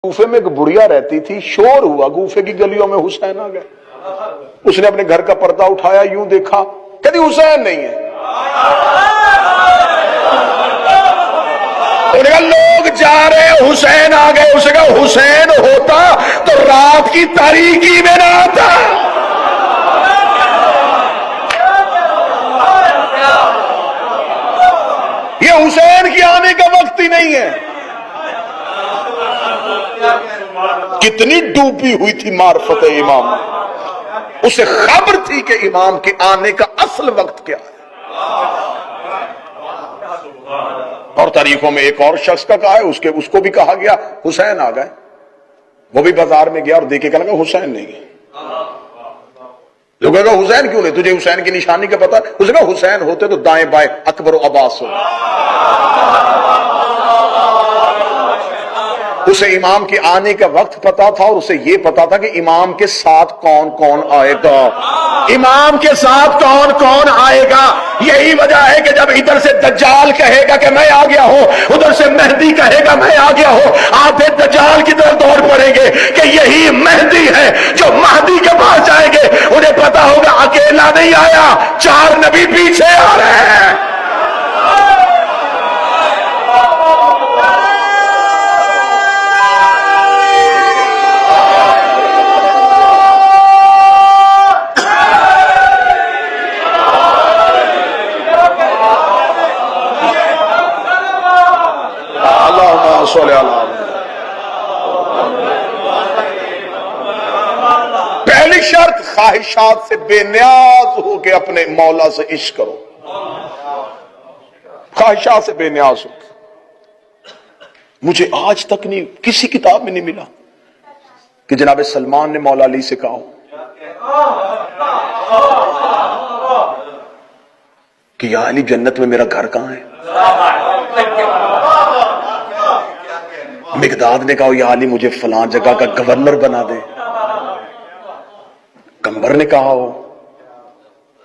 کوفے میں ایک بڑھیا رہتی تھی، شور ہوا کوفے کی گلیوں میں، حسین آ گئے۔ اس نے اپنے گھر کا پردہ اٹھایا، یوں دیکھا، کہتی حسین نہیں ہے۔ لوگ جا رہے، حسین آ گئے۔ اسے کہا حسین ہوتا تو رات کی تاریکی میں نہ آتا۔ یہ حسین کی آنے کا وقت ہی نہیں ہے۔ کتنی ڈوبی ہوئی تھی معرفت امام، اسے خبر تھی کہ امام کے آنے کا اصل وقت کیا ہے۔ اور تاریخوں میں ایک اور شخص کا کہا ہے، اس کو بھی کہا گیا حسین آ گئے۔ وہ بھی بازار میں گیا اور دیکھے کہنے لگا حسین نہیں ہے۔ جو کہے گا حسین کیوں نہیں، تجھے حسین کی نشانی کا پتا؟ اسے کہا حسین ہوتے تو دائیں بائیں اکبر و عباس ہو۔ اسے امام کے آنے کا وقت پتا تھا، اور اسے یہ پتا تھا کہ امام کے ساتھ کون کون آئے گا، امام کے ساتھ کون کون آئے گا۔ یہی وجہ ہے کہ جب ادھر سے دجال کہے گا کہ میں آ گیا ہوں، ادھر سے مہدی کہے گا میں آ گیا ہوں، آپ پھر دجال کی طرف دوڑ پڑیں گے کہ یہی مہدی ہے۔ جو مہدی کے پاس جائیں گے انہیں پتا ہوگا اکیلا نہیں آیا، 4 نبی پیچھے آ رہے ہیں۔ پہلی شرط، خواہشات سے بے نیاز ہو کے اپنے مولا سے عشق کرو۔ خواہشات سے بے نیاز ہو۔ مجھے آج تک نہیں کسی کتاب میں نہیں ملا کہ جناب سلمان نے مولا علی سے کہا ہو کہ یا علی جنت میں میرا گھر کہاں ہے۔ مقداد نے کہا یا علی مجھے فلاں جگہ کا گورنر بنا دے۔ کمبر نے کہا ہو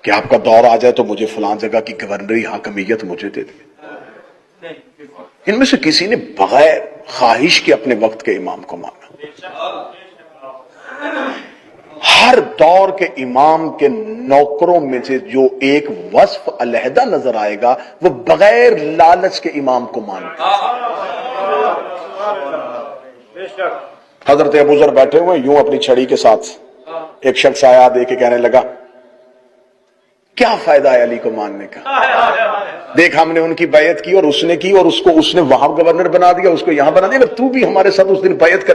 کہ آپ کا دور آ جائے تو مجھے فلاں جگہ کی گورنری حاکمیت مجھے دے دے۔ ان میں سے کسی نے بغیر خواہش کے اپنے وقت کے امام کو مانا۔ ہر دور کے امام کے نوکروں میں سے جو ایک وصف علیحدہ نظر آئے گا وہ بغیر لالچ کے امام کو مانتا۔ حضرت ابو ذر بیٹھے ہوئے یوں اپنی چھڑی کے ساتھ، ایک شخص آیا دے کے کہنے لگا کیا فائدہ ہے علی کو ماننے کا، دیکھ ہم نے ان کی بیعت کی اور اس نے کی، اور اس نے وہاں گورنر بنا دیا، اس کو یہاں بنا دیا، اگر تو بھی ہمارے ساتھ اس دن بیعت کر